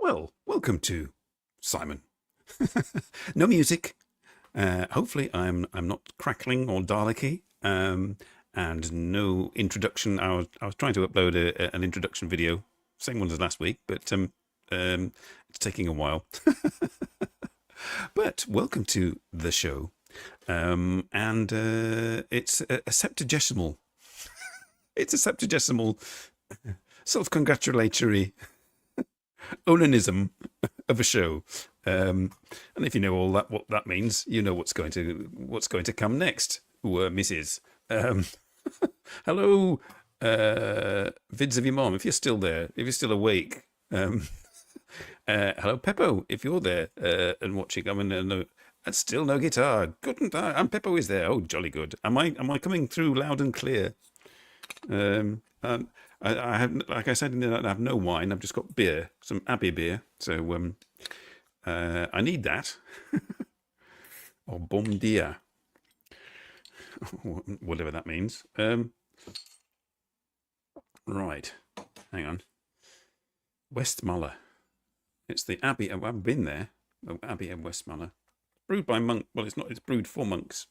Well, welcome to Simon. No music. Hopefully, I'm not crackling or Daleki. And no introduction. I was trying to upload an introduction video, same one as last week, but it's taking a while. But welcome to the show, and it's a septuagesimal. It's a septuagesimal self-congratulatory onanism of a show, and if you know all that, what that means, you know what's going to come next. Ooh, Mrs. Hello, Vids of your mom, if you're still there, if you're still awake. Hello, Peppo, if you're there and watching. I mean, no, and still no guitar. Good, and Peppo is there. Oh, jolly good. Am I coming through loud and clear? I have, like I said, I have no wine. I've just got beer, some Abbey beer. So I need that. Or bom dia, whatever that means. Right, hang on. Westmuller. It's the Abbey. I've been there. Oh, Abbey of Westmuller. Brewed by monk. Well, it's not. It's brewed for monks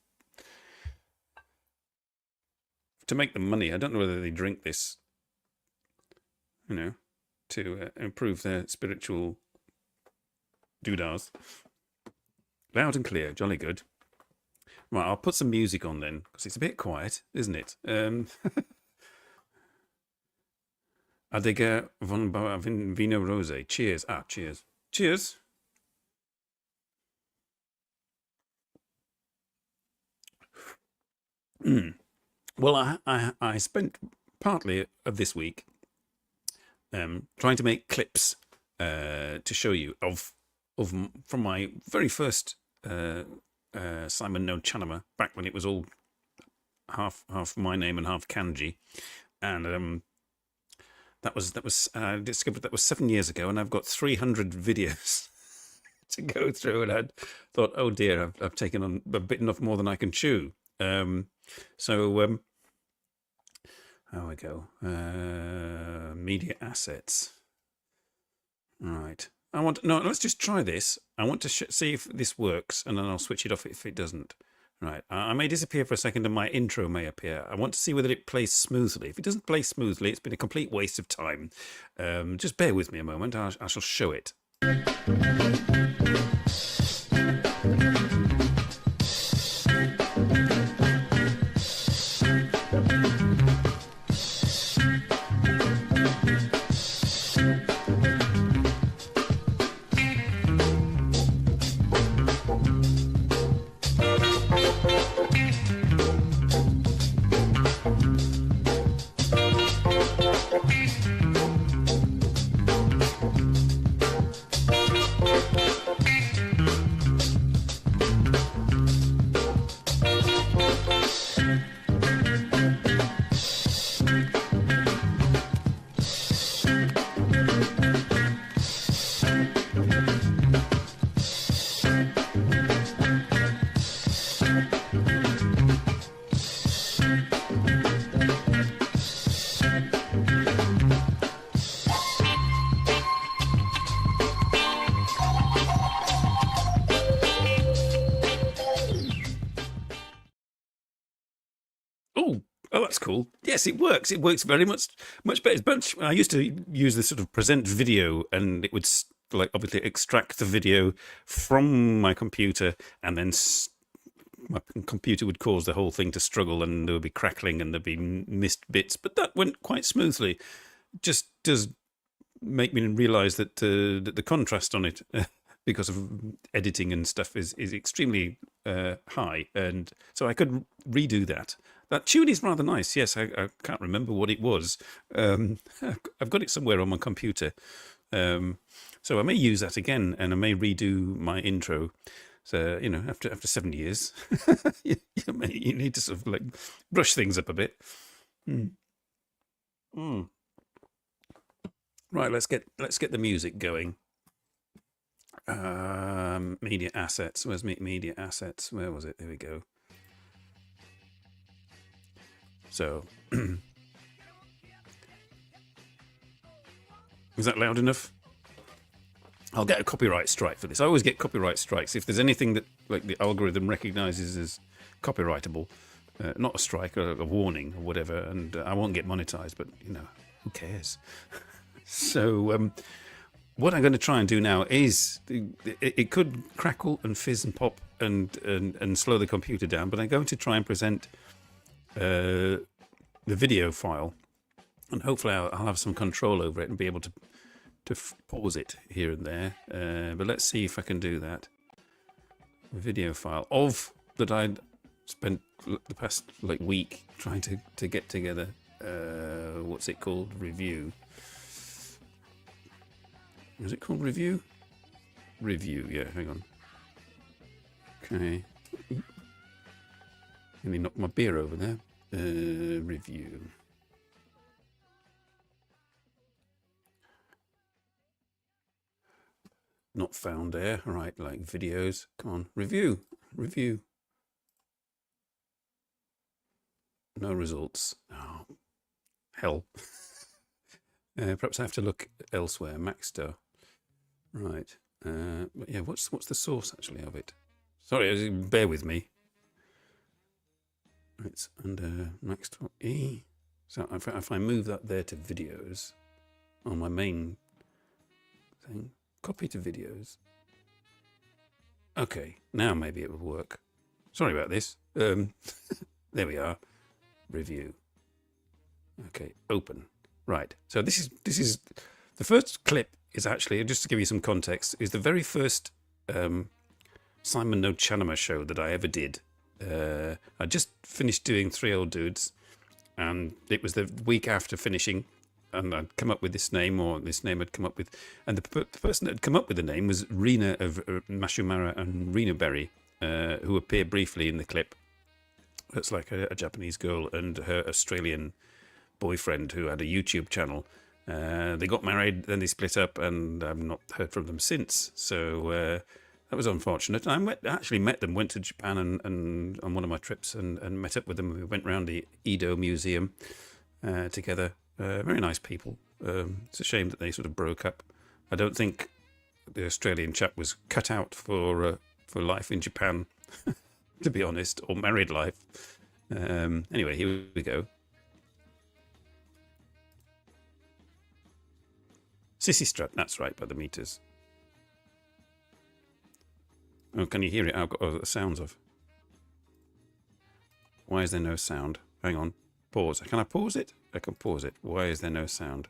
to make them money. I don't know whether they drink this, to improve their spiritual doodahs. Loud and clear, jolly good. Right, I'll put some music on then, because it's a bit quiet, isn't it? Adega von Vino Rose. Cheers. Cheers. Cheers. Well, I spent partly of this week trying to make clips to show you of from my very first Simon No Chanama, back when it was all half my name and half kanji, and that was I discovered that was 7 years ago, and I've got 300 videos to go through, and I thought, oh dear, I've taken on a bit enough more than I can chew. So how we go? Media assets. Right. Let's just try this. I want to see if this works, and then I'll switch it off if it doesn't. Right. I may disappear for a second, and my intro may appear. I want to see whether it plays smoothly. If it doesn't play smoothly, it's been a complete waste of time. Just bear with me a moment. I shall show it. Oh, that's cool. Yes, it works. It works very much better. I used to use this sort of present video, and it would obviously extract the video from my computer, and then my computer would cause the whole thing to struggle, and there would be crackling, and there'd be missed bits. But that went quite smoothly. Just does make me realise that the contrast on it, because of editing and stuff, is extremely high, and so I could redo that. That tune is rather nice. Yes, I can't remember what it was. I've got it somewhere on my computer. So I may use that again, and I may redo my intro. So, after 7 years, you need to sort of brush things up a bit. Right, let's get the music going. Media assets. Where's media assets? Where was it? There we go. So, is that loud enough? I'll get a copyright strike for this. I always get copyright strikes if there's anything that like the algorithm recognizes as copyrightable. Not a strike, a warning or whatever, and I won't get monetized. But who cares? So what I'm going to try and do now is it could crackle and fizz and pop and slow the computer down, but I'm going to try and present the video file, and hopefully I'll have some control over it and be able to pause it here and there. But let's see if I can do that. Video file of that I'd spent the past week trying to get together. What's it called? Review. Is it called review? Review, yeah, hang on. Okay. Nearly knocked my beer over there. Review. Not found there. All right, like videos. Come on, review. Review. No results. Oh, hell. Perhaps I have to look elsewhere. Maxstar. Right. But yeah, what's the source actually of it? Sorry, bear with me. It's under Maxstar. So if I move that there to videos on my main thing, copy to videos. Okay, now maybe it will work. Sorry about this. There we are. Review. Okay, open. Right. So this is the first clip. Is actually, just to give you some context, is the very first Simon No Chanama show that I ever did. I just finished doing Three Old Dudes, and it was the week after finishing, and I'd come up with this name, or this name had come up with, and the person that had come up with the name was Rena of Mashumara and Rena Berry, who appear briefly in the clip. It's like a Japanese girl and her Australian boyfriend who had a YouTube channel. They got married, then they split up, and I've not heard from them since. So that was unfortunate. I actually met them, went to Japan and on one of my trips and met up with them. We went round the Edo Museum together. Very nice people. It's a shame that they sort of broke up. I don't think the Australian chap was cut out for life in Japan, to be honest, or married life. Anyway, here we go. Sissy Strut, that's right, by the meters. Oh, can you hear it? I've got the sounds of. Why is there no sound? Hang on. Pause. Can I pause it? I can pause it. Why is there no sound?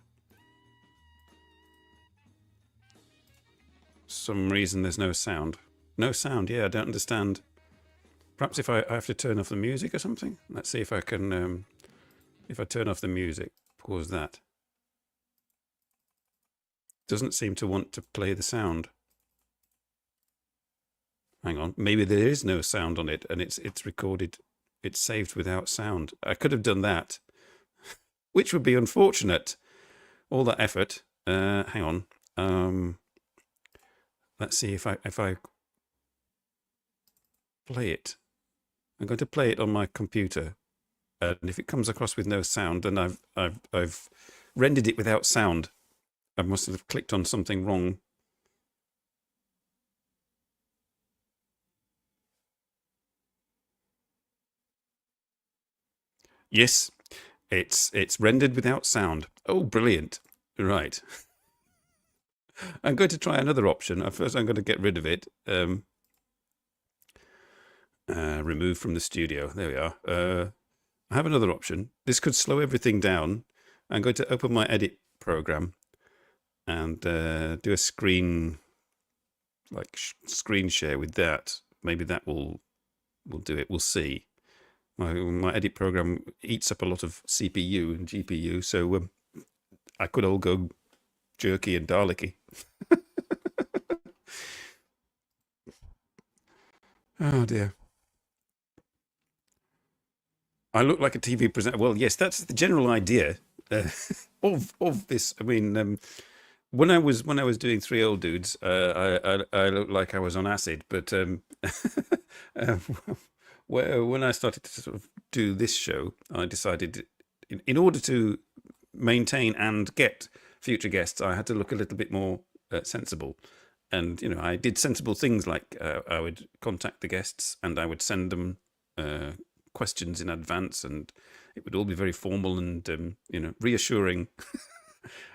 Some reason there's no sound. No sound, yeah, I don't understand. Perhaps if I have to turn off the music or something? Let's see if I can, if I turn off the music, pause that. Doesn't seem to want to play the sound. Hang on, maybe there is no sound on it and it's recorded, it's saved without sound. I could have done that, which would be unfortunate. All that effort. Hang on. Let's see if I play it. I'm going to play it on my computer, and if it comes across with no sound, then I've rendered it without sound. I must have clicked on something wrong. Yes, it's rendered without sound. Oh, brilliant. Right. I'm going to try another option. First, I'm going to get rid of it. Remove from the studio. There we are. I have another option. This could slow everything down. I'm going to open my edit program and do a screen share with that. Maybe that will do it. We'll see. My edit program eats up a lot of CPU and GPU, so I could all go jerky and Daleki. Oh dear. I look like a TV presenter. Well, yes, that's the general idea of this. I mean, when I was doing Three Old Dudes, I looked like I was on acid. But when I started to sort of do this show, I decided, in order to maintain and get future guests, I had to look a little bit more sensible. And I did sensible things like I would contact the guests and I would send them questions in advance, and it would all be very formal and reassuring.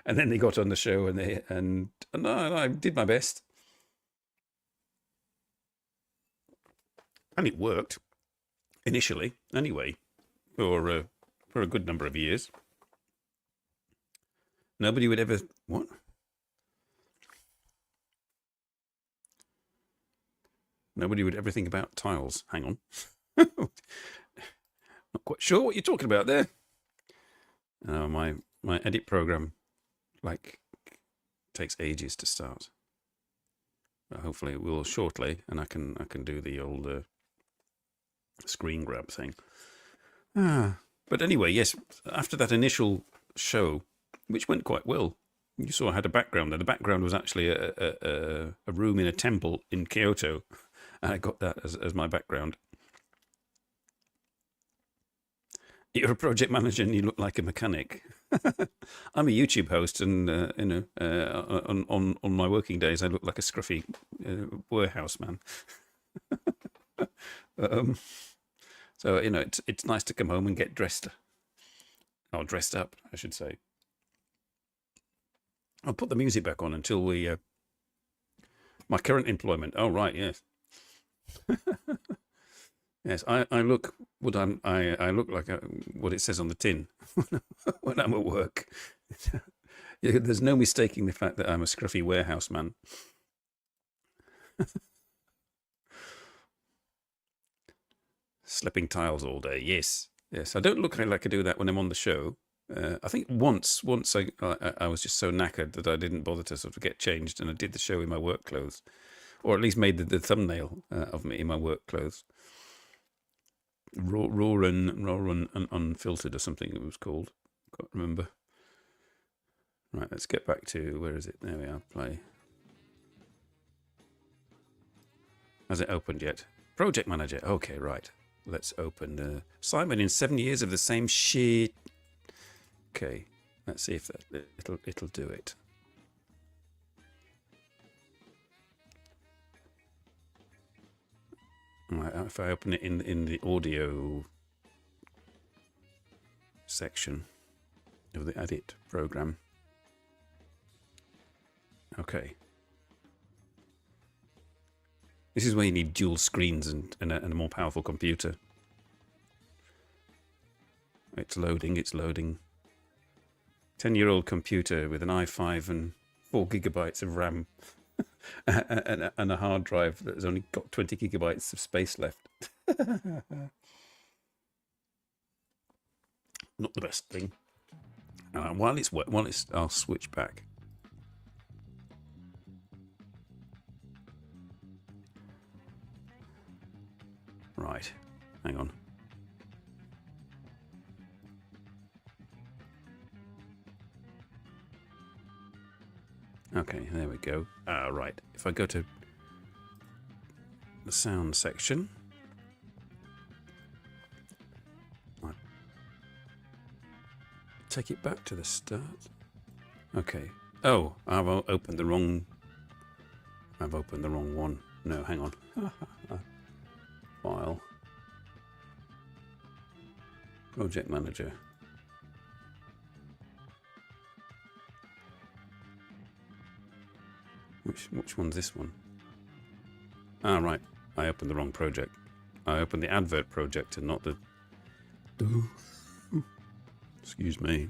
And then they got on the show and I did my best, and it worked initially anyway for a good number of years. Nobody would ever what? Nobody would ever think about tiles. Hang on. Not quite sure what you're talking about there. My edit program takes ages to start. But hopefully it will shortly, and I can do the old screen grab thing. But anyway, yes. After that initial show, which went quite well, you saw I had a background, and the background was actually a room in a temple in Kyoto. And I got that as my background. You're a project manager and you look like a mechanic. I'm a YouTube host, and on my working days I look like a scruffy warehouse man. So it's nice to come home and get dressed up, I should say. I'll put the music back on until my current employment. Oh right, yes. Yes, I look what I look like what it says on the tin when I'm at work. There's no mistaking the fact that I'm a scruffy warehouse man. Slipping tiles all day. Yes. I don't look like I do that when I'm on the show. I think once I was just so knackered that I didn't bother to sort of get changed, and I did the show in my work clothes, or at least made the thumbnail of me in my work clothes. Raw and unfiltered or something it was called. Can't remember. Right, let's get back to, where is it? There we are. Play. Has it opened yet? Project Manager. Okay, right. Let's open Simon in 7 years of the same shit. Okay, let's see if it'll do it. Right, if I open it in the audio section of the edit program. Okay. This is where you need dual screens and a more powerful computer. It's loading. 10-year-old computer with an i5 and 4 gigabytes of RAM and a hard drive that's only got 20 gigabytes of space left. Not the best thing. While it's I'll switch back. Right, hang on. Okay, there we go. Right, if I go to the sound section, I'll take it back to the start. Okay. Oh, I've opened the wrong one. No, hang on. File. Project Manager. Which one's this one? Ah, right. I opened the wrong project. I opened the advert project and not the... Excuse me.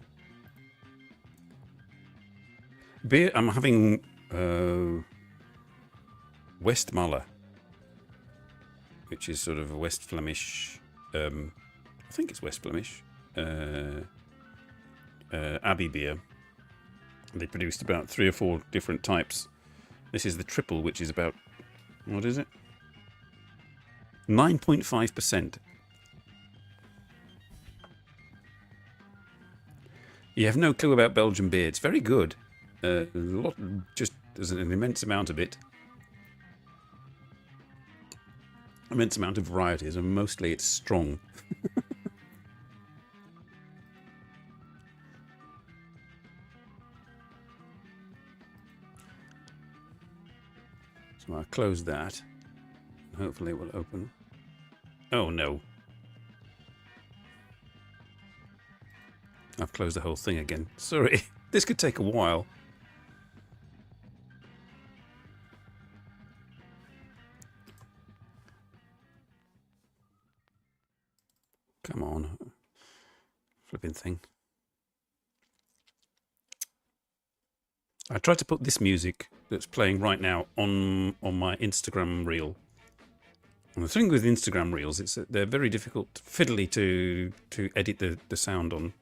Beer. I'm having Westmalle, which is sort of a West Flemish. I think it's West Flemish. Abbey beer. They produced about 3 or 4 different types. This is the triple, which is about, what is it? 9.5%. You have no clue about Belgian beer. It's very good. There's an immense amount of it. Immense amount of varieties, and mostly it's strong. So I'll close that. Hopefully it will open. Oh no. I've closed the whole thing again. Sorry. This could take a while. Come on. Flipping thing. I tried to put this music that's playing right now on my Instagram reel. And the thing with Instagram reels is that they're very difficult, fiddly to edit the sound on.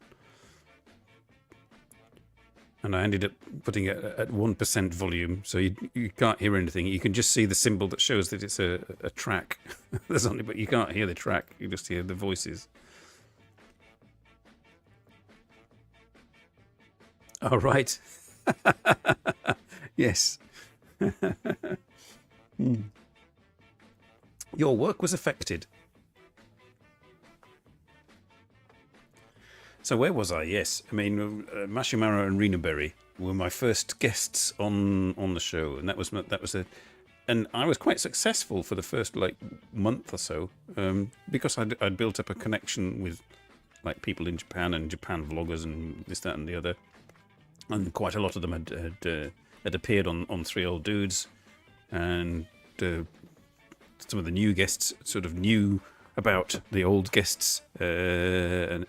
And I ended up putting it at 1% volume, so you can't hear anything. You can just see the symbol that shows that it's a track. There's only, but you can't hear the track. You just hear the voices. Oh, right. Yes. Your work was affected. So where was I? Yes, I mean Mashimaro and Rena Berry were my first guests on the show, and that was and I was quite successful for the first like month or so because I'd built up a connection with like people in Japan and Japan vloggers and this, that, and the other, and quite a lot of them had appeared on Three Old Dudes, and some of the new guests sort of knew about the old guests and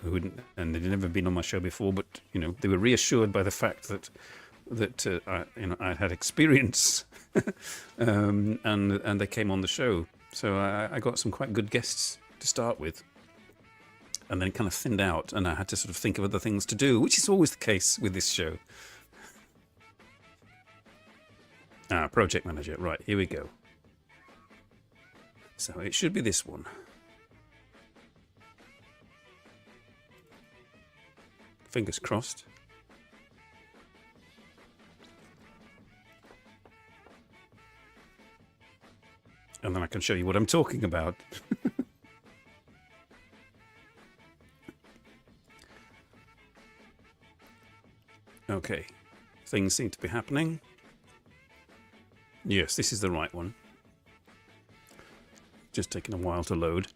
they'd never been on my show before, but you know they were reassured by the fact that I had experience and they came on the show. So I got some quite good guests to start with, and then it kind of thinned out, and I had to sort of think of other things to do, which is always the case with this show. Project manager, right, here we go. So it should be this one. Fingers crossed. And then I can show you what I'm talking about. Okay, things seem to be happening. Yes, this is the right one. Just taking a while to load.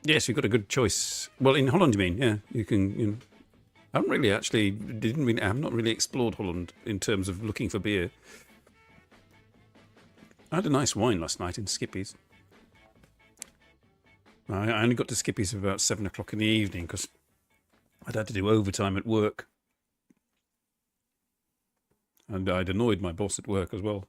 Yes, you've got a good choice. Well, in Holland, you mean? Yeah, you can. You know, I haven't really I've not really explored Holland in terms of looking for beer. I had a nice wine last night in Skippy's. I only got to Skippy's about 7 o'clock in the evening because I'd had to do overtime at work. And I'd annoyed my boss at work as well.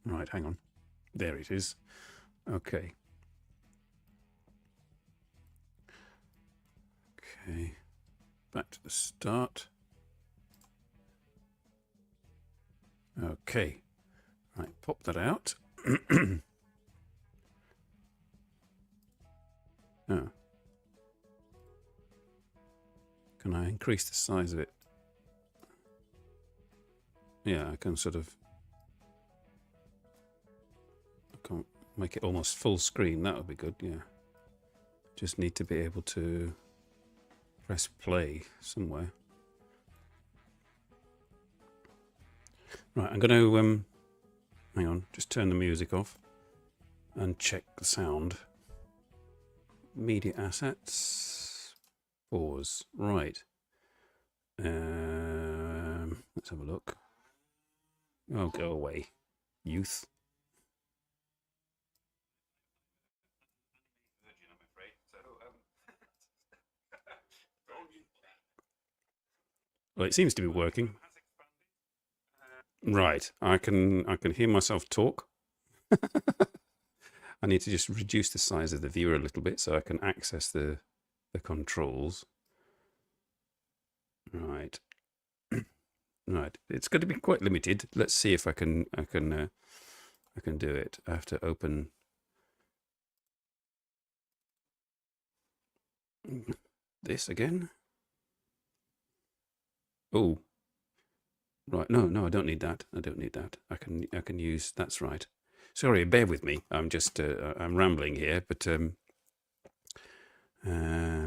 Right, hang on. There it is. Okay. Okay. Back to the start. Okay. Right, pop that out. Oh. Can I increase the size of it? Yeah, I can sort of... I can't make it almost full screen. That would be good, yeah. Just need to be able to press play somewhere. Right, I'm going to... hang on, just turn the music off and check the sound. Media assets. Pause. Right. Let's have a look. Oh, go away, youth. Well, it seems to be working. Right, I can hear myself talk. I need to just reduce the size of the viewer a little bit so I can access the controls. Right. Right. It's going to be quite limited. Let's see if I can do it. I have to open this again. Oh. Right. No, I don't need that. I don't need that. I can use. That's right. Sorry, bear with me. I'm just I'm rambling here, but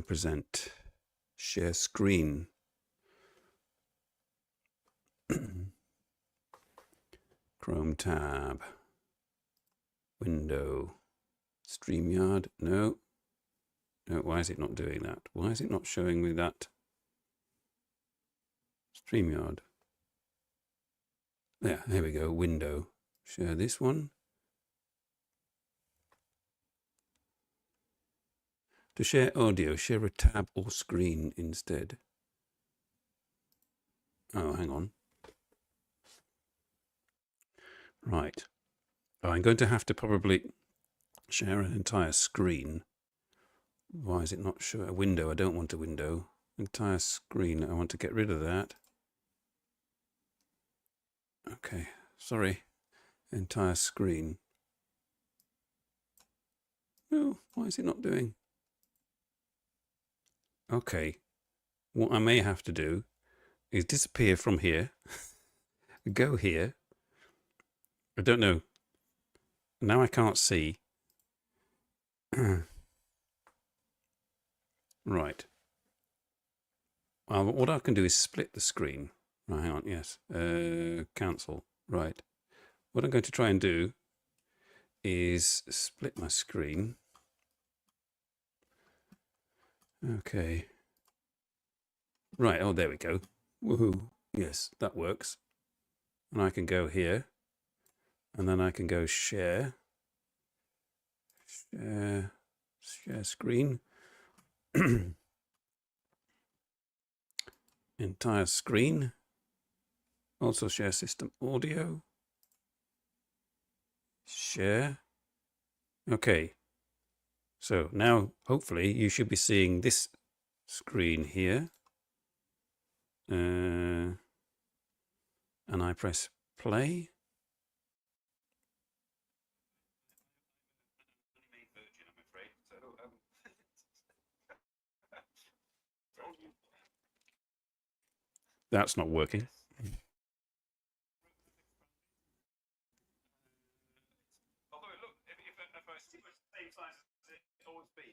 present, share screen. Chrome tab, window, StreamYard. No. Why is it not doing that? Why is it not showing me that? StreamYard. There we go. Window. Share this one. To share audio, share a tab or screen instead. Oh, hang on. Right. I'm going to have to probably share an entire screen. Why is it not showing a window? I don't want a window. Entire screen. I want to get rid of that. Okay. Sorry. Entire screen. No, why is it not doing? Okay. What I may have to do is disappear from here. Go here. I don't know. Now I can't see. Right. What I can do is split the screen. Right, hang on. Yes. Cancel. Right. What I'm going to try and do is split my screen. Okay. Right. Oh, there we go. Woohoo. Yes, that works. And I can go here. And then I can go share. Share screen. Entire screen. Also share system audio. Share. Okay. So now hopefully you should be seeing this screen here. And I press play. That's not working. Although look, if I see the same size as it always been,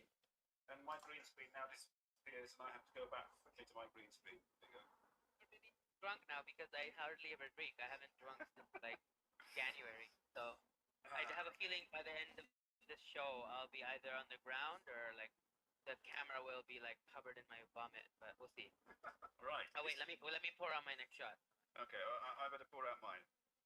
and my green screen now disappears, and I have to go back quickly to my green screen. There you go. I'm really drunk now because I hardly ever drink. I haven't drunk since like January, so I have a feeling by the end of this show I'll be either on the ground or like the camera will be like covered in my vomit, but we'll see. Right. Oh wait, let me pour out my next shot. Okay, I better pour out mine.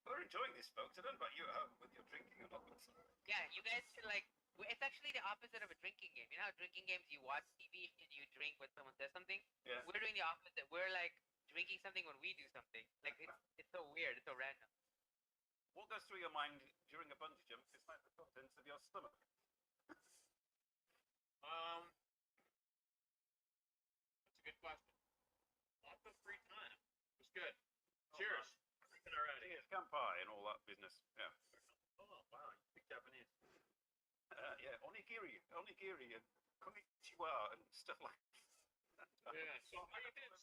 We're enjoying this, folks. I don't know about you at home, whether you're drinking or not. Yeah, you guys should like. It's actually the opposite of a drinking game. You know how drinking games you watch TV and you drink when someone says something? Yeah. We're doing the opposite. We're like drinking something when we do something. Like it's so weird. It's so random. What goes through your mind during a bungee jump is like the contents of your stomach. That's a good question. Lots of free time. It was good. Cheers. Drinking already. Cheers, kanpai and all that business. Yeah. Oh, wow. You speak Japanese. Yeah, onigiri and konnichiwa and stuff like that. Yeah, so how you doing?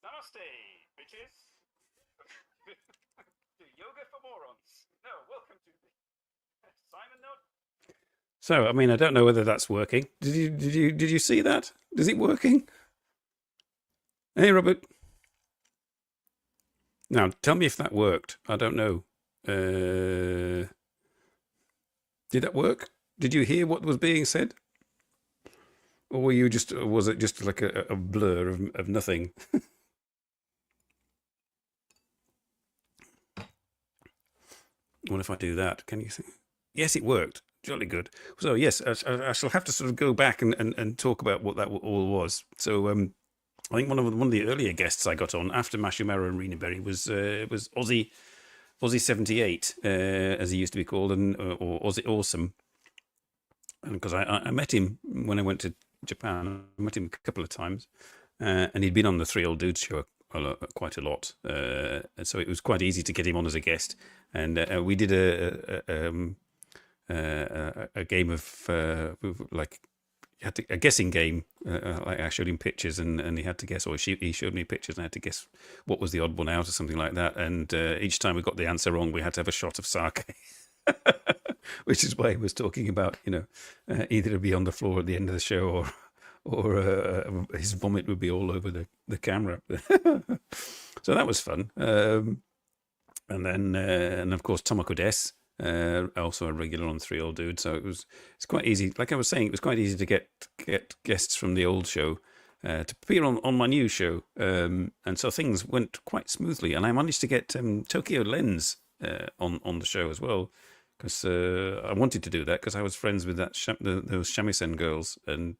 Namaste, bitches. Yoga for morons. No, welcome to Simon Note. So, I mean, I don't know whether that's working. Did you see that? Is it working? Hey, Robert. Now, tell me if that worked. I don't know. Did that work? Did you hear what was being said? Or was it just like a blur of nothing? What if I do that? Can you see? Yes, it worked. Jolly good. So yes, I shall have to sort of go back and talk about what that all was. So I think one of the earlier guests I got on after Mashumaro and Rena Berry was Aussie78, as he used to be called, or Aussie Awesome. And because I met him when I went to Japan, I met him a couple of times, and he'd been on the Three Old Dudes show quite a lot, and so it was quite easy to get him on as a guest. And we did a game of like had a guessing game. Like I showed him pictures, and he had to guess, or he showed me pictures, and I had to guess what was the odd one out, or something like that. And each time we got the answer wrong, we had to have a shot of sake, which is why he was talking about, either to be on the floor at the end of the show, or his vomit would be all over the camera. So that was fun. And then, and of course, Tomoko Des, also a regular on Three Old Dudes. So it's quite easy. Like I was saying, it was quite easy to get guests from the old show to appear on my new show. And so things went quite smoothly. And I managed to get Tokyo Lens on the show as well, because I wanted to do that because I was friends with those shamisen girls, and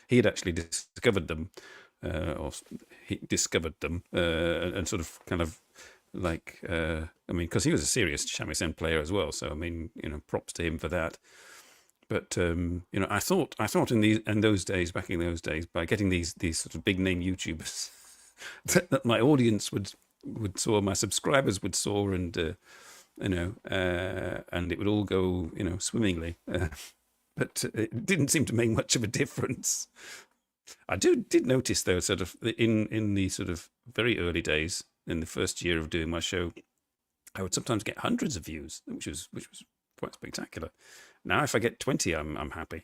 he had actually discovered them, or he discovered them, and sort of kind of like, because he was a serious shamisen player as well. So props to him for that. But I thought in those days, back in those days, by getting these sort of big name YouTubers, that my audience would soar, my subscribers would soar, and and it would all go, swimmingly. But it didn't seem to make much of a difference. I did notice, though, sort of in the sort of very early days, in the first year of doing my show, I would sometimes get hundreds of views, which was quite spectacular. Now, if I get 20, I'm happy.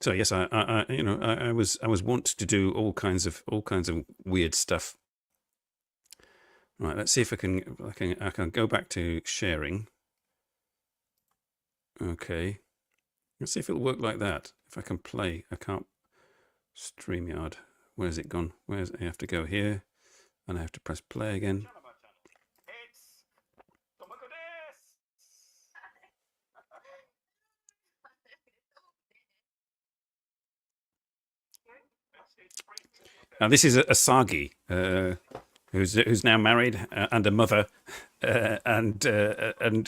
So yes, I was wont to do all kinds of weird stuff. Right, let's see if I can go back to sharing. Okay, let's see if it'll work like that. If I can play, I can't. StreamYard, where's it gone? I have to go here, and I have to press play again. Now this is Asagi, who's now married and a mother, and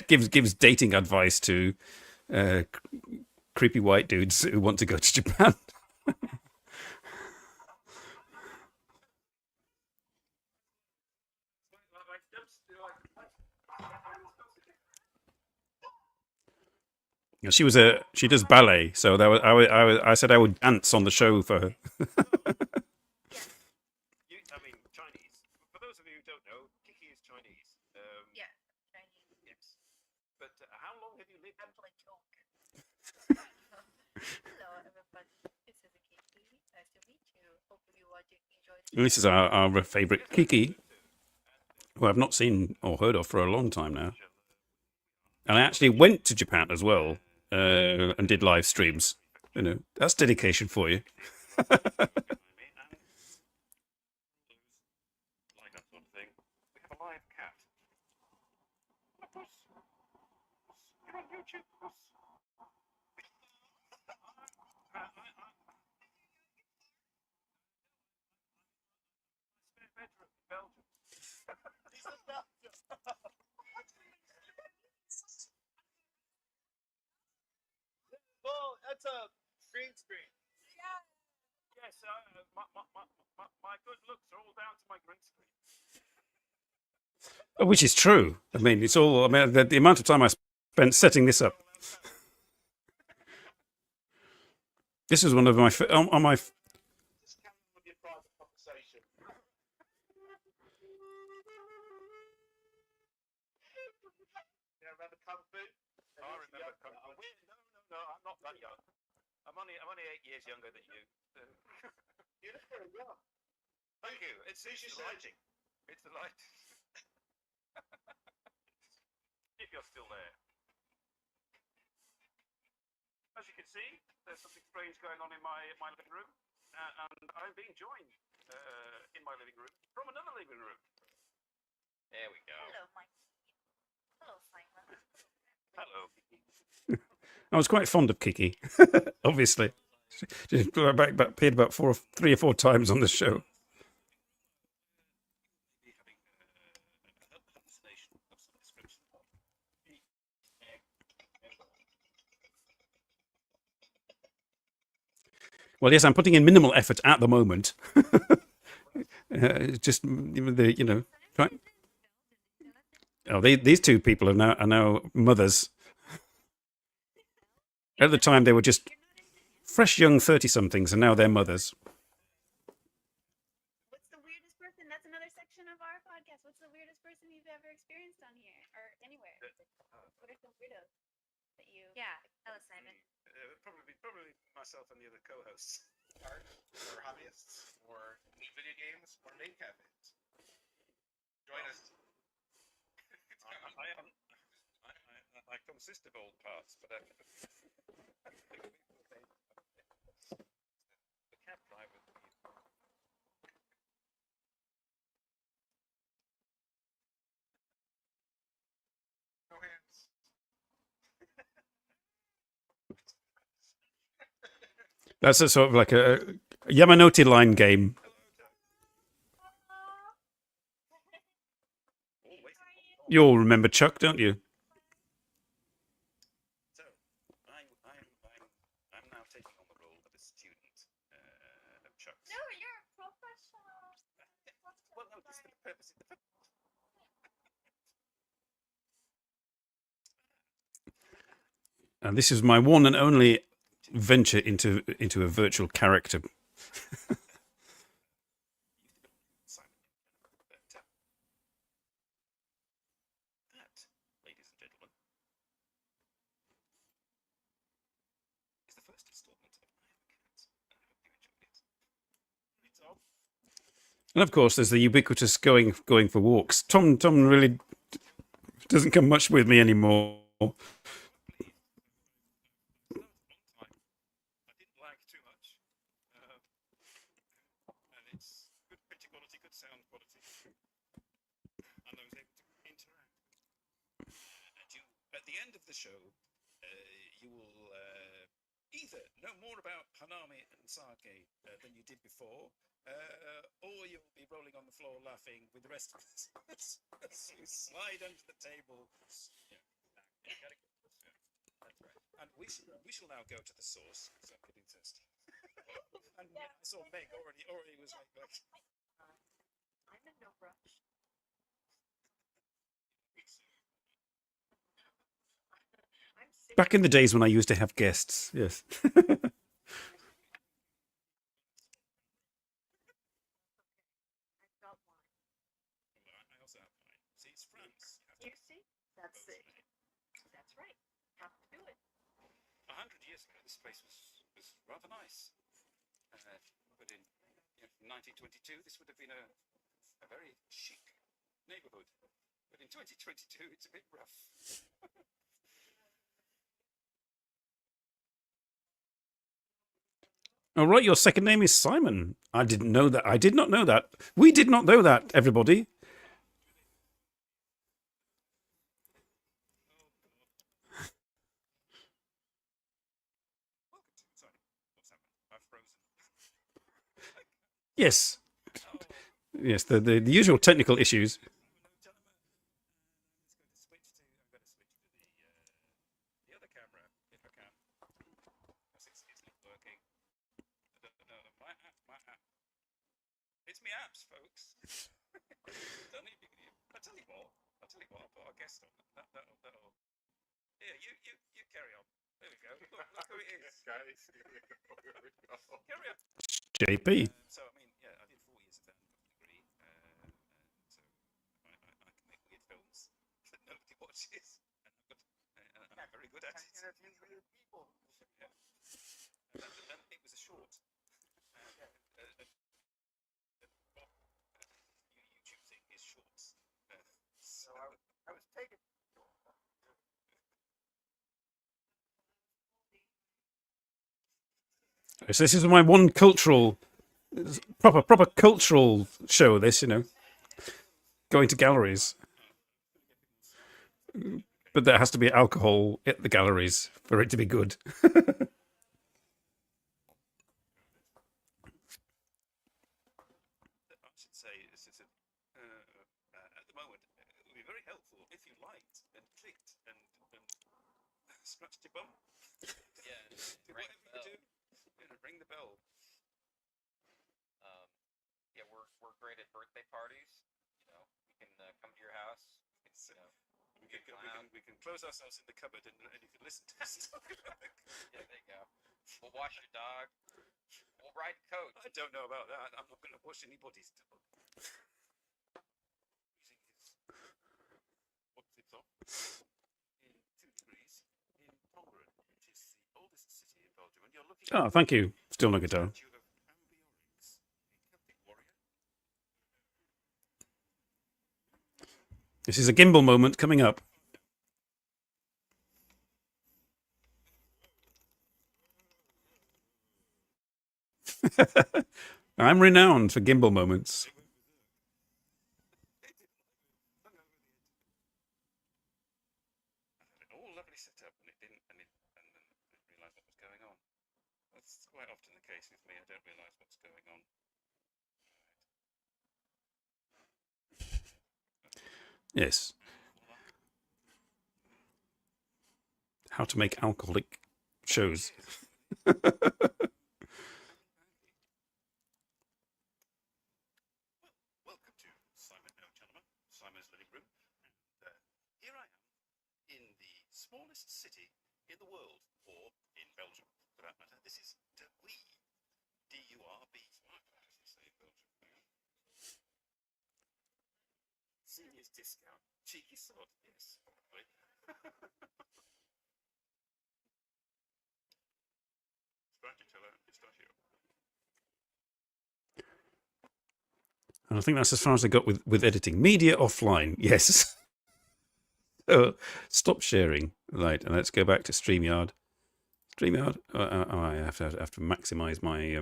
gives dating advice to creepy white dudes who want to go to Japan. She does ballet, so I said I would dance on the show for her. Chinese. For those of you who don't know, Kiki is Chinese. Yeah, Chinese. Yes. But how long have you lived? I'm like Chong. Hello, everybody. This is Kiki. Nice to meet you. Hope you enjoyed. This is our favourite Kiki, who I've not seen or heard of for a long time now. And I actually went to Japan as well, and did live streams. That's dedication for you. Well, that's a green screen. Yeah. Yes, my good looks are all down to my green screen. Which is true. It's all. The amount of time I spent setting this up. This is one of my on my. Just carry on with your private conversation. You remember Kung Fu? I remember Kung Fu. No, I'm not that young. I'm only 8 years younger than you. You look very young. Thank you. It's the lighting. It's the lighting. If you're still there. As you can see, there's something strange going on in my living room, and I'm being joined in my living room from another living room. There we go. Hello, Mike. Hello, Simon. Hello. I was quite fond of Kiki, obviously. She appeared about 3 or 4 times on the show. Well, yes, I'm putting in minimal effort at the moment. Just try. Oh, these two people are now mothers. At the time, they were just You're not into him? fresh young 30-somethings, and now they're mothers. What's the weirdest person? That's another section of our podcast. What's the weirdest person you've ever experienced on here or anywhere? What are some weirdos that you? Yeah, tell us, Simon. Probably myself and the other co-hosts. Art or hobbyists or neat video games or maid cafes. Join us. I consist of all parts, but the cab driver. No hands. That's a sort of like a Yamanote line game. You all remember Chuck, don't you? So I'm now taking on the role of a student of Chuck's. No, you're a professional. Well, no, this is for the purpose. And this is my one and only venture into a virtual character. That, ladies and gentlemen, is the first installment of I Am a Cat. I hope you enjoyed it. It's off. And of course, there's the ubiquitous going for walks. Tom really doesn't come much with me anymore. I didn't lag too much. And it's good picture quality, good sound quality. And I was able to interact. And you, at the end of the show, you will either know more about Hanami and Sake than you did before, or you'll be rolling on the floor laughing with the rest of us as you slide under the table. Yeah. That's right. And we shall now go to the source. So I'm getting thirsty. And I saw Meg already was like I'm in no rush. I'm sick. Back in the days when I used to have guests, yes. I've got one. I also have mine. See, it's France. You see? That's it. That's right. Have to do it. 100 years ago, this place was rather nice. But in 1922, this would have been a very chic neighborhood. But in 2022, it's a bit rough. All right, your second name is Simon. I didn't know that. I did not know that. We did not know that, everybody. Sorry, what's happened? I've frozen. Yes. Yes, the usual technical issues. I'm going to switch to the other camera if I can. Because it's not working. No, my app. It's me apps, folks. Don't need big. I'll tell you what. I'll put our guest on. That'll. Here, you carry on. There we go. Look who it is. Guys. Carry on. JP. So I mean, yeah, I did 4 years of that and got a degree. So I can make weird films that nobody watches, and I'm very good at it. Interview weird people. Yeah. And it was a short. YouTube thing is shorts. So I was taken. So this is my one proper cultural show. This, going to galleries, but there has to be alcohol at the galleries for it to be good. I should say at the moment it would be very helpful if you liked and clicked and scratched your bum. Yeah, and ring the Whatever bell. you do, ring the bell. Yeah, we're great at birthday parties. We can come to your house. We can, We can close ourselves in the cupboard and you can listen to us. Yeah, there you go. We'll wash your dog. We'll ride coach. I don't know about that. I'm not going to wash anybody's dog. What's it on? In 2 degrees in Tongeren, which is the oldest city in Belgium, and you're looking. Oh, thank you. Still no guitar. Statue of Ambiorix, a Celtic warrior. This is a gimbal moment coming up. I'm renowned for gimbal moments. All lovely set up, and it didn't realise what was going on. That's quite often the case with me. I don't realise what's going on. Yes. How to make alcoholic shows. Welcome to Simon Gentlemen, Simon's living room. And here I am in the smallest city in the world, or in Belgium, for that matter. This is De Wee. D-U-R-B. How does it say Belgium? Seniors discount. Cheeky sod. Yes, probably. Stracciatella and pistachio. And I think that's as far as I got with editing. Media offline. Yes. So stop sharing. Right, and let's go back to StreamYard. StreamYard. I have to maximize my.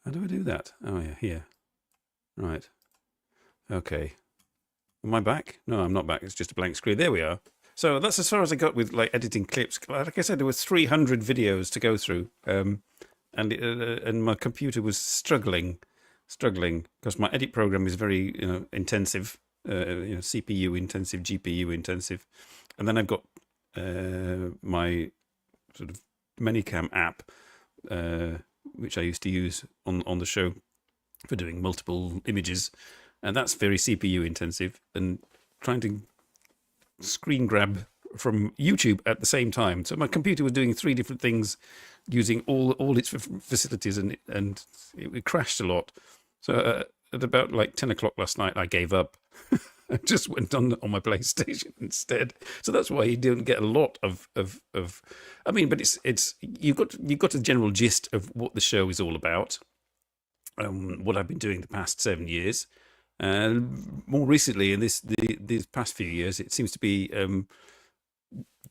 How do I do that? Oh yeah, here. Right. Okay. Am I back? No, I'm not back. It's just a blank screen. There we are. So that's as far as I got with like editing clips. Like I said, there were 300 videos to go through, and my computer was struggling because my edit program is very intensive, CPU intensive, GPU intensive, and then I've got my sort of Manycam app, which I used to use on the show for doing multiple images, and that's very CPU intensive, and trying to screen grab from YouTube at the same time. So my computer was doing 3 different things using all its facilities, and it crashed a lot. So at about like 10 o'clock last night, I gave up. I just went on my PlayStation instead. So that's why you don't get a lot of I mean, but it's you've got a general gist of what the show is all about. What I've been doing the past 7 years. And more recently, in these past few years, it seems to be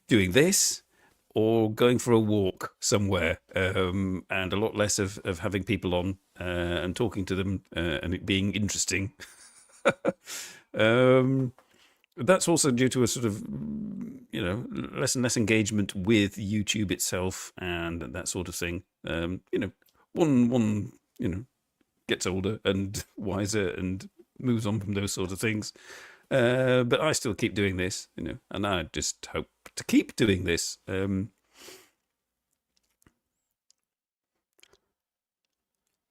doing this or going for a walk somewhere, and a lot less of having people on and talking to them and it being interesting. That's also due to a sort of, less and less engagement with YouTube itself and that sort of thing. One gets older and wiser and moves on from those sort of things. But I still keep doing this, and I just hope to keep doing this.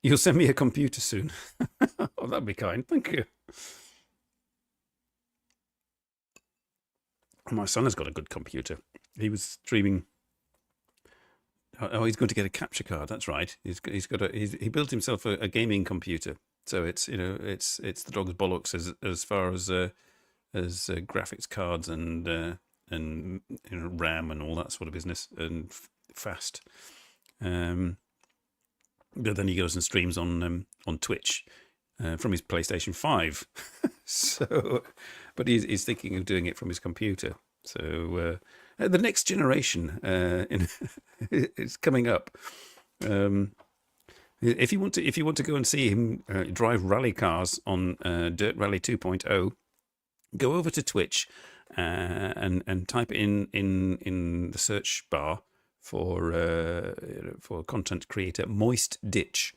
You'll send me a computer soon. Oh, that'd be kind. Thank you. My son has got a good computer. He was streaming. Oh, he's going to get a capture card. That's right. He built himself a gaming computer. So it's the dog's bollocks as far as graphics cards and RAM and all that sort of business, and fast. But then he goes and streams on Twitch from his PlayStation 5. So, but he's thinking of doing it from his computer. So the next generation is coming up. If you want to go and see him drive rally cars on Dirt Rally 2.0, go over to Twitch and type in the search bar for content creator Moist Ditch.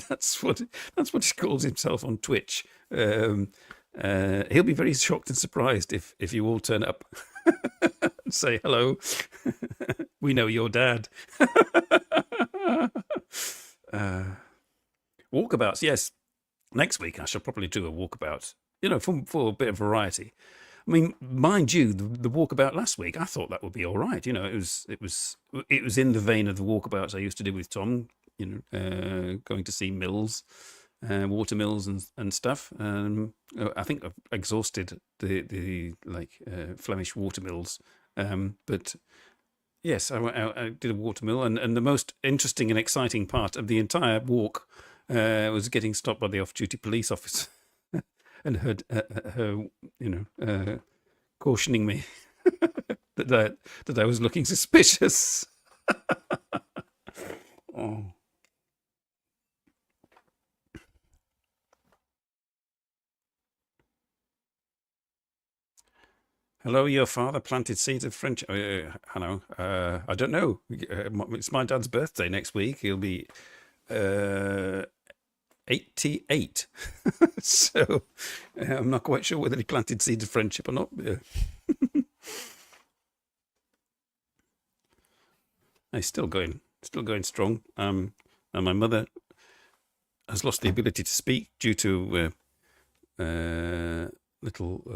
That's what he calls himself on Twitch. He'll be very shocked and surprised if you all turn up and say hello. We know your dad. Walkabouts, yes. Next week I shall probably do a walkabout you know, for a bit of variety. I mean, mind you, the walkabout last week, I thought that would be all right. You know, it was in the vein of the walkabouts I used to do with Tom. You know, going to see mills, water mills and stuff. I think I've exhausted the Flemish water mills, but yes, I did a water mill, and the most interesting and exciting part of the entire walk was getting stopped by the off-duty police officer and her cautioning me that I was looking suspicious. Oh. Hello, your father planted seeds of friendship. Hello. I don't know. It's my dad's birthday next week. He'll be 88. So I'm not quite sure whether he planted seeds of friendship or not. He's still going strong. And my mother has lost the ability to speak due to little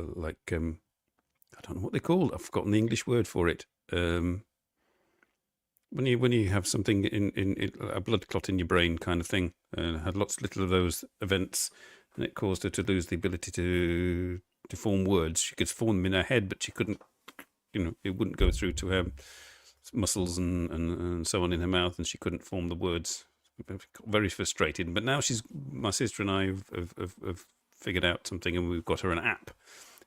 I don't know what they're called. I've forgotten the English word for it. When you have something in a blood clot in your brain kind of thing, had lots little of those events, and it caused her to lose the ability to form words. She could form them in her head, but she couldn't. You know, it wouldn't go through to her muscles and so on in her mouth, and she couldn't form the words. Very frustrated. But now my sister and I have figured out something, and we've got her an app.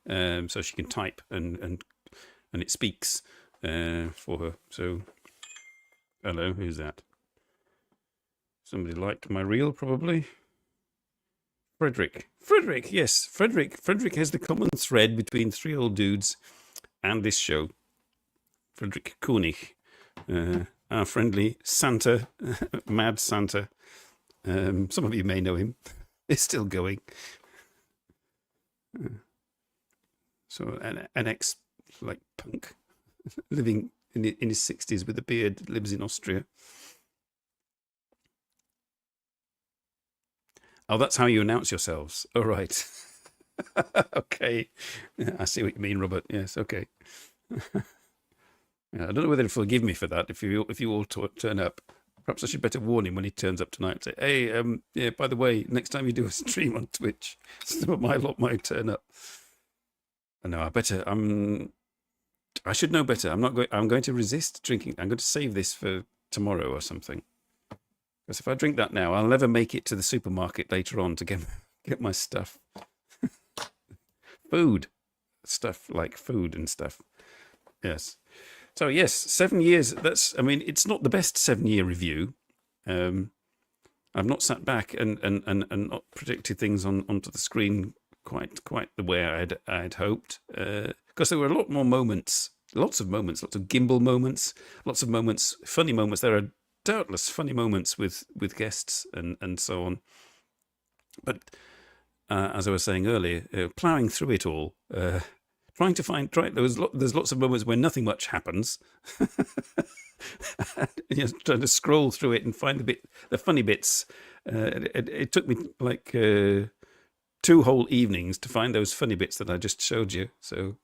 So she can type and it speaks for her. So, hello, who's that? Somebody liked my reel, probably. Frederick, yes, Frederick has the common thread between Three Old Dudes and this show. Frederick Koenig, our friendly Santa, mad Santa. Some of you may know him. He's still going. So an ex punk living in his 60s with a beard, lives in Austria. Oh, that's how you announce yourselves. All right. Okay. Yeah, I see what you mean, Robert. Yes. Okay. Yeah, I don't know whether he'll forgive me for that. If you all turn up, perhaps I should better warn him when he turns up tonight. Say, hey, yeah. By the way, next time you do a stream on Twitch, some of my lot might turn up. No, I should know better. I'm going to resist drinking. I'm going to save this for tomorrow or something. Because if I drink that now, I'll never make it to the supermarket later on to get my stuff. Food. Stuff like food and stuff. Yes. So yes, 7 years. It's not the best 7-year review. I've not sat back and not projected things onto the screen quite the way I'd hoped, because there were a lot more moments, lots of gimbal moments, lots of moments, funny moments. There are doubtless funny moments with guests and so on. But as I was saying earlier, ploughing through it all, trying to find there's lots of moments where nothing much happens. Trying to scroll through it and find the funny bits. It took me like 2 whole evenings to find those funny bits that I just showed you. So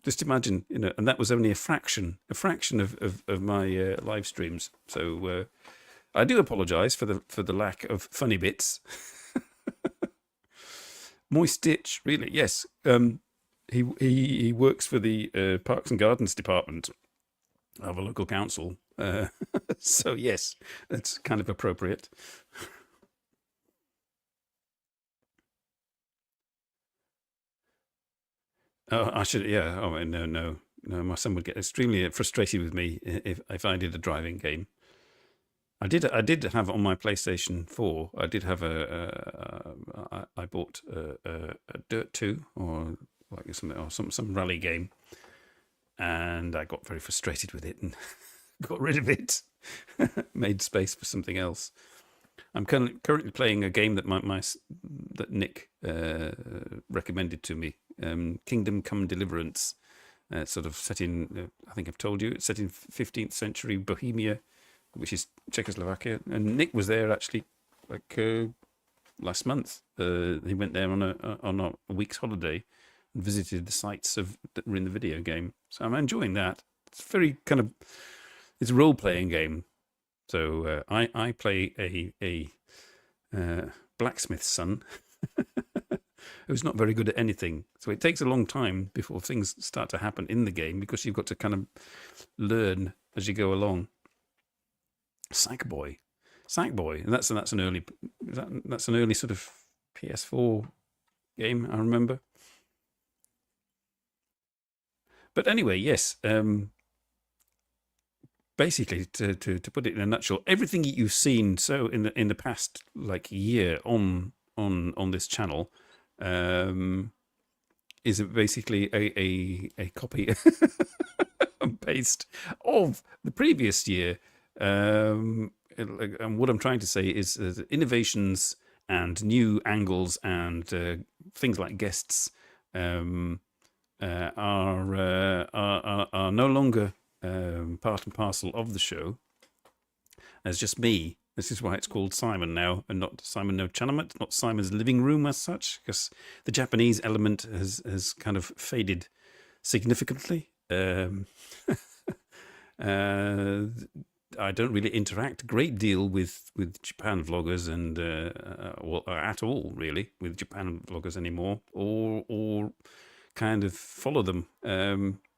just imagine, and that was only a fraction of my live streams. So I do apologise for the lack of funny bits. Moist Ditch, really, yes. He works for the Parks and Gardens department of a local council. So yes, that's kind of appropriate. Oh, I should, yeah. Oh, no. My son would get extremely frustrated with me if I did a driving game. I did have on my PlayStation 4. I did have I bought a Dirt 2 or like some rally game, and I got very frustrated with it and got rid of it. Made space for something else. I'm currently playing a game that that Nick recommended to me. Kingdom Come Deliverance, sort of set in, I think I've told you, it's set in 15th century Bohemia, which is Czechoslovakia. And Nick was there actually like last month. He went there on a week's holiday and visited the sites that were in the video game. So I'm enjoying that. It's very kind of, it's a role-playing game. So I play a blacksmith's son who's not very good at anything. So it takes a long time before things start to happen in the game because you've got to kind of learn as you go along. Sackboy, and that's an early sort of PS4 game, I remember. But anyway, yes. Basically, to put it in a nutshell, everything that you've seen so in the past like year on this channel is basically a copy and paste of the previous year. And what I'm trying to say is innovations and new angles and things like guests are no longer part and parcel of the show. It's just me. This is why it's called Simon now, and not Simon No Chanamat, not Simon's living room as such, because the Japanese element has kind of faded significantly. I don't really interact a great deal with Japan vloggers and well, at all really with Japan vloggers anymore, or kind of follow them.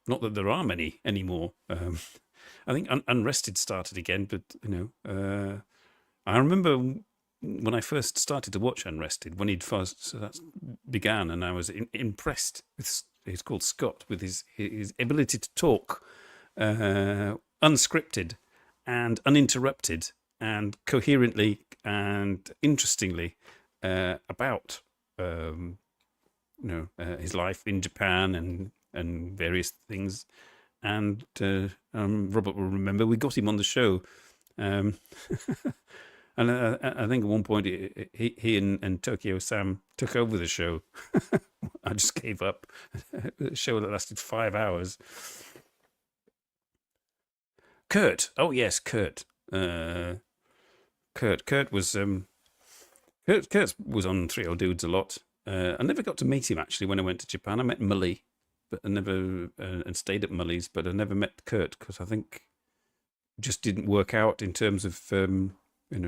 Not that there are many anymore. I think Unrested started again, but you know, I remember when I first started to watch Unrested, when he'd first began, and I was impressed with. He's called Scott, with his ability to talk unscripted and uninterrupted and coherently and interestingly about his life in Japan and various things. And Robert will remember we got him on the show, and I think at one point he and Tokyo Sam took over the show. I just gave up. A show that lasted 5 hours. Kurt. Oh yes, Kurt. Kurt was Kurt was on Three Old Dudes a lot. I never got to meet him actually when I went to Japan. I met Mully, but I never and stayed at Mully's, but I never met Kurt because I think it just didn't work out in terms of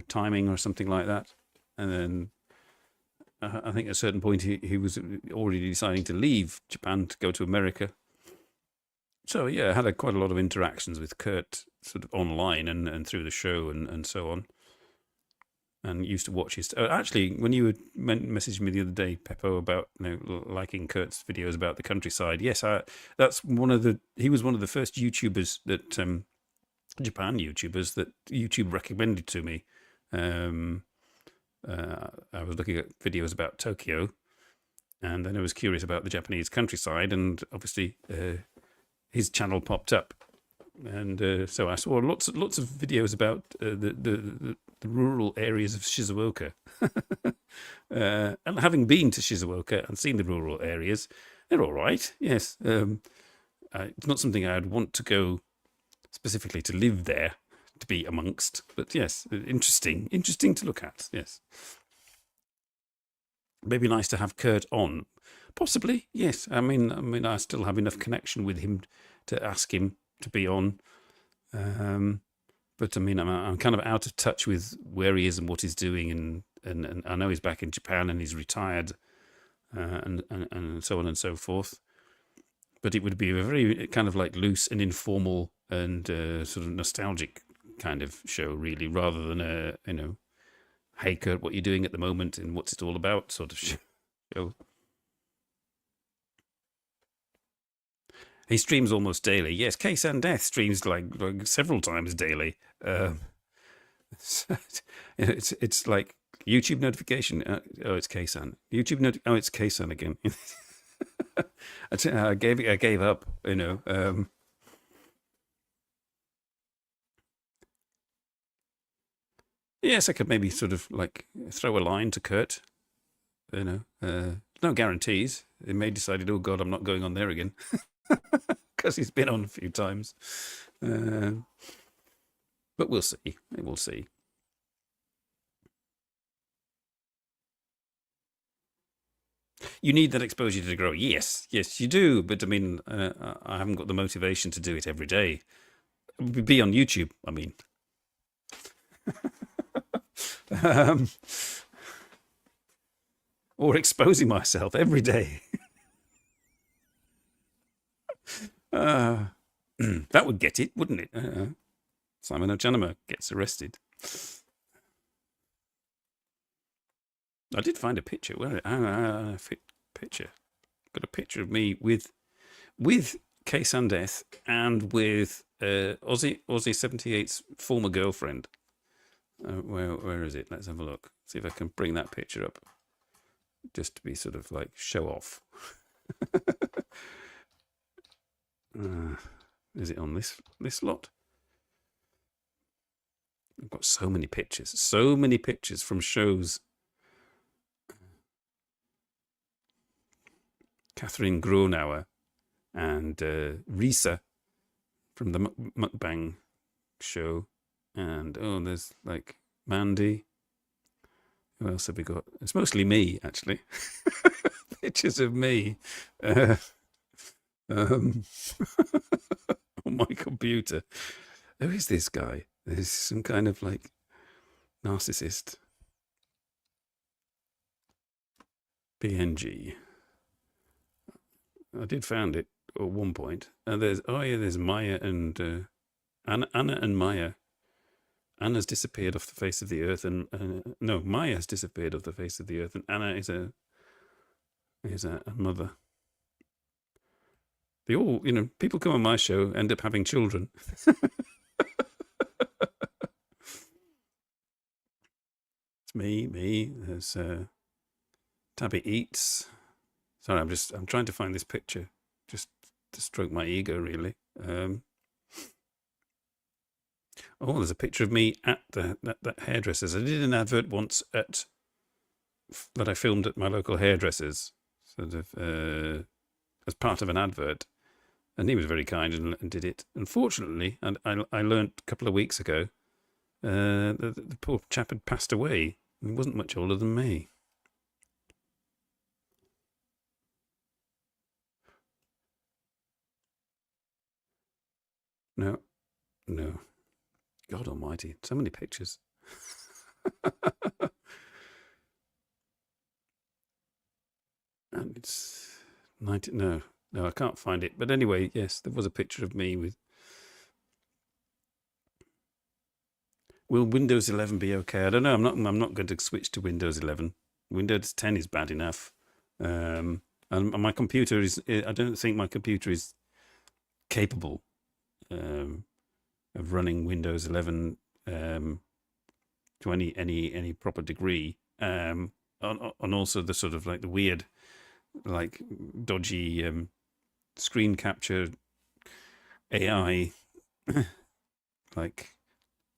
timing or something like that. And then I think at a certain point he was already deciding to leave Japan to go to America. So yeah, I had quite a lot of interactions with Kurt sort of online and through the show and so on. And used to watch his. Actually, when you were messaging me the other day, Peppo, about liking Kurt's videos about the countryside, yes, that's one of the. He was one of the first YouTubers that Japan YouTubers that YouTube recommended to me. I was looking at videos about Tokyo, and then I was curious about the Japanese countryside, and obviously his channel popped up, and so I saw lots of videos about the rural areas of Shizuoka. And having been to Shizuoka and seen the rural areas, they're all right. Yes, it's not something I'd want to go specifically to live there, to be amongst, but yes, interesting to look at. Yes, maybe nice to have Kurt on, possibly. Yes, I mean, I still have enough connection with him to ask him to be on. But I mean, I'm kind of out of touch with where he is and what he's doing, and I know he's back in Japan and he's retired, and so on and so forth. But it would be a very kind of like loose and informal and sort of nostalgic kind of show, really, rather than a hey Kurt, what you're doing at the moment and what's it all about sort of show. He streams almost daily. Yes, Case and Death streams like several times daily. It's like YouTube notification. Oh, it's Keisan. YouTube oh, it's Keisan again. I gave up. Yes, I could maybe sort of like throw a line to Kurt. No guarantees. He may decide, oh God, I'm not going on there again, because he's been on a few times. But we'll see. We'll see. You need that exposure to grow. Yes, yes, you do. But I mean, I haven't got the motivation to do it every day. Be on YouTube, I mean. um, or exposing myself every day. That would get it, wouldn't it? Simon O'Chanama gets arrested. I did find a picture. Where? Picture. Got a picture of me with Kay Sandeth and with Aussie 78's former girlfriend. Where is it? Let's have a look. See if I can bring that picture up. Just to be sort of like show off. Is it on this lot? I've got so many pictures from shows. Catherine Gronauer and Risa from the Mukbang show. And there's like Mandy. Who else have we got? It's mostly me, actually. Pictures of me on my computer. Who is this guy? There's some kind of like narcissist. PNG. I did found it at one point. There's Maya and Anna and Maya. Anna's disappeared off the face of the earth, and no, Maya's disappeared off the face of the earth, and Anna is a mother. They all, people come on my show, end up having children. It's me. There's Tabby Eats. Sorry, I'm trying to find this picture, just to stroke my ego, really. There's a picture of me at that hairdresser's. I did an advert once that I filmed at my local hairdresser's, sort of as part of an advert, and he was very kind and did it. Unfortunately, and I learned a couple of weeks ago, the poor chap had passed away. He wasn't much older than me. No. God almighty, so many pictures. And it's 90. No, I can't find it. But anyway, yes, there was a picture of me with. Will Windows 11 be okay? I don't know. I'm not going to switch to Windows 11. Windows 10 is bad enough. And my computer is. I don't think my computer is capable of running Windows 11 to any proper degree, and also the sort of like the weird, like dodgy screen capture AI. Like,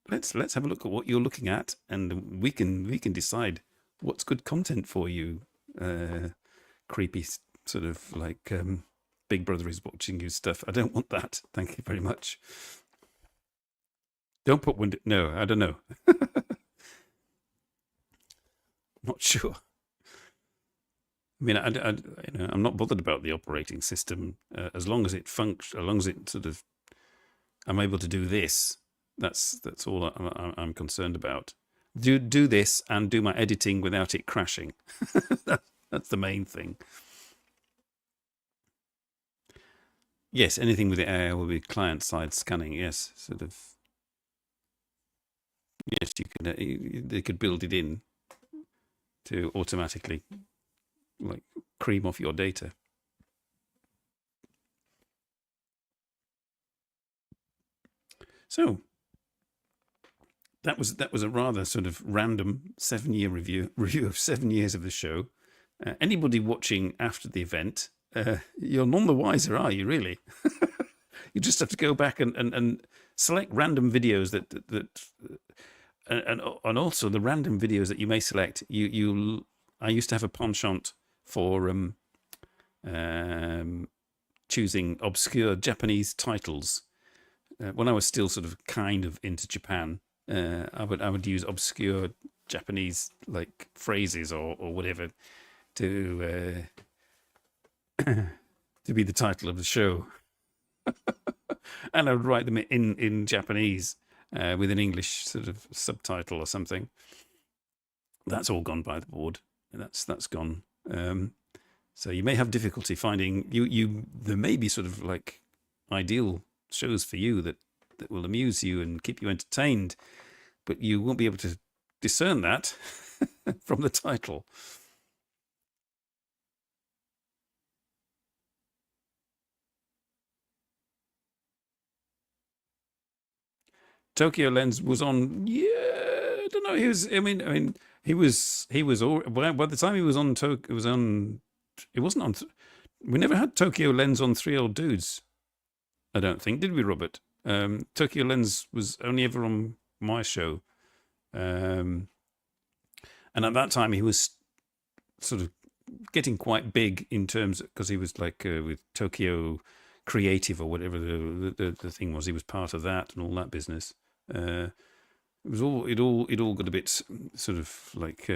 let's have a look at what you're looking at, and we can decide what's good content for you. Creepy sort of like Big Brother is watching you stuff. I don't want that. Thank you very much. Don't put window. No, I don't know. Not sure. I mean, I'm not bothered about the operating system as long as it functions. As long as it sort of, I'm able to do this. That's all I'm concerned about. Do this and do my editing without it crashing. That's the main thing. Yes, anything with the AI will be client-side scanning. Yes, sort of. Yes, you could. They could build it in to automatically, like, cream off your data. So that was a rather sort of random 7-year review of 7 years of the show. Anybody watching after the event, you're none the wiser, are you? Really? You just have to go back and select random videos and also the random videos that you may select. I used to have a penchant for choosing obscure Japanese titles when I was still sort of kind of into Japan. I would use obscure Japanese like phrases or whatever to to be the title of the show. And I would write them in Japanese with an English sort of subtitle or something. That's all gone by the board. That's gone. So you may have difficulty finding you. There may be sort of like ideal shows for you that will amuse you and keep you entertained, but you won't be able to discern that from the title. Tokyo Lens was on. Yeah, I don't know. He was. I mean, he was. All, by the time he was on. It was on. It wasn't on. We never had Tokyo Lens on Three Old Dudes. I don't think, did we, Robert? Tokyo Lens was only ever on my show, and at that time he was sort of getting quite big in terms because he was like with Tokyo Creative or whatever the thing was. He was part of that and all that business. It all got a bit sort of like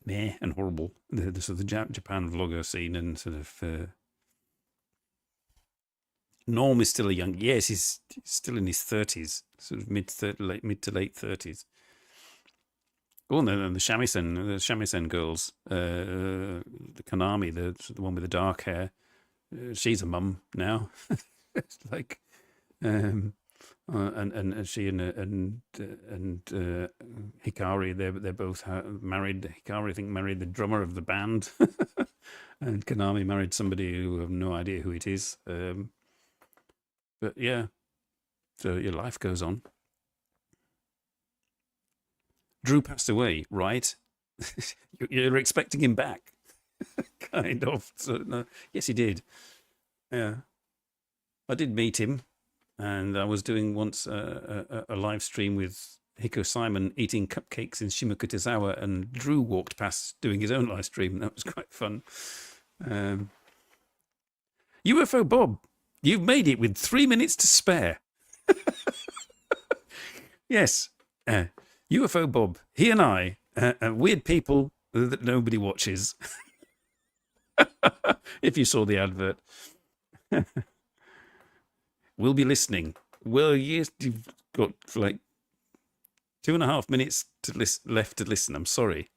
meh and horrible. The sort of Japan vlogger scene and sort of Norm is still a young. Yes, he's still in his 30s, sort of mid to late 30s. Oh, and the shamisen girls, the Kanami, the one with the dark hair. She's a mum now. It's like, and she and Hikari, they're both married. Hikari, I think, married the drummer of the band, and Kanami married somebody who I have no idea who it is. But yeah, so your life goes on. Drew passed away, right? You're expecting him back, kind of. So, no. Yes, he did. Yeah, I did meet him, and I was doing once a live stream with Hiko Simon eating cupcakes in Shimokitazawa, and Drew walked past doing his own live stream, and that was quite fun. UFO Bob, you've made it with 3 minutes to spare. Yes, UFO Bob, he and I, weird people that nobody watches. If you saw the advert. We'll be listening. Well, yes, you've got like 2.5 minutes left to listen. I'm sorry.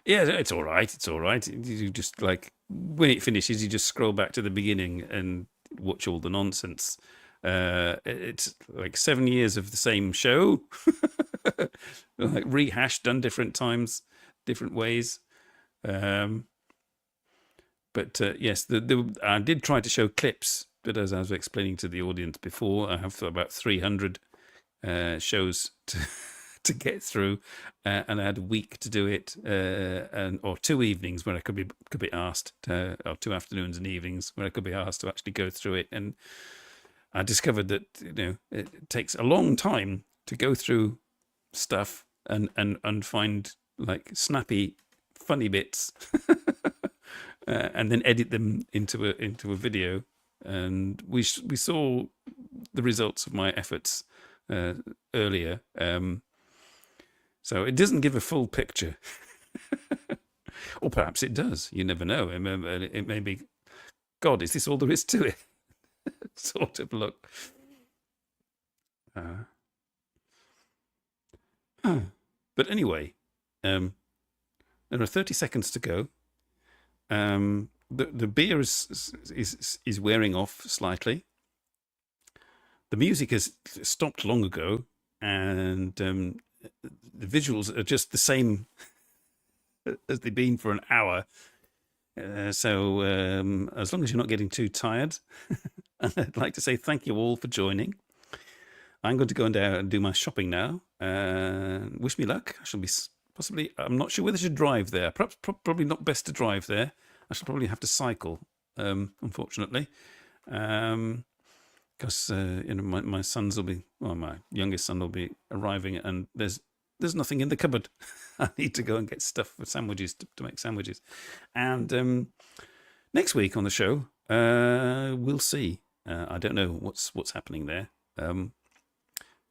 Yeah, it's all right. It's all right. You just like when it finishes, you just scroll back to the beginning and watch all the nonsense. It's like 7 years of the same show, like rehashed, done different times, different ways. But yes, I did try to show clips, but as I was explaining to the audience before, I have about 300 shows to get through, and I had a week to do it, or 2 evenings where I could be asked, or 2 afternoons and evenings where I could be asked to actually go through it. And I discovered that it takes a long time to go through stuff and find like snappy, funny bits, and then edit them into a video. And we saw the results of my efforts earlier. So it doesn't give a full picture, or perhaps it does. You never know. It may be, God, is this all there is to it? Sort of look. But anyway, there are 30 seconds to go. The beer is wearing off slightly. The music has stopped long ago, and the visuals are just the same as they've been for an hour. So as long as you're not getting too tired, I'd like to say thank you all for joining. I'm going to go and do my shopping now. Wish me luck. I shall be possibly, I'm not sure whether I should drive there. Perhaps probably not best to drive there. I shall probably have to cycle, unfortunately. Because my sons will be, well, my youngest son will be arriving, and there's nothing in the cupboard. I need to go and get stuff for sandwiches to make sandwiches. And next week on the show, we'll see. I don't know what's happening there,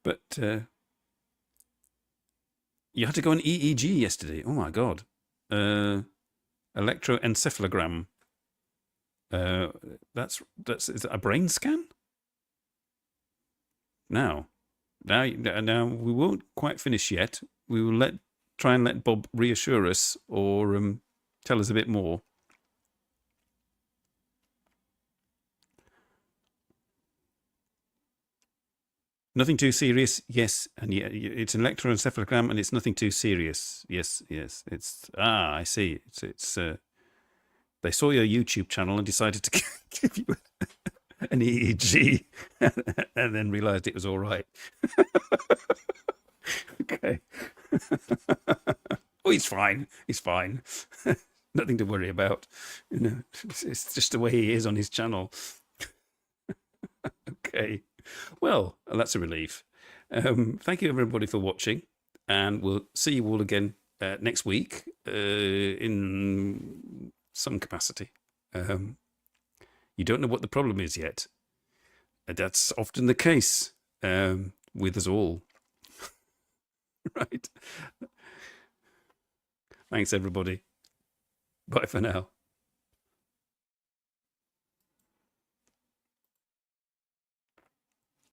but You had to go on EEG yesterday. Oh my God. Electroencephalogram. Is that a brain scan? Now we won't quite finish yet. We will try and let Bob reassure us or tell us a bit more. Nothing too serious, yes, and yeah, it's an electroencephalogram, and it's nothing too serious. Yes, it's I see. It's they saw your YouTube channel and decided to give you an EEG, and then realised it was all right. Okay. Oh, he's fine. He's fine. Nothing to worry about. You know, it's just the way he is on his channel. Okay. Well, that's a relief. Thank you, everybody, for watching. And we'll see you all again next week in some capacity. You don't know what the problem is yet. That's often the case with us all. Right. Thanks, everybody. Bye for now.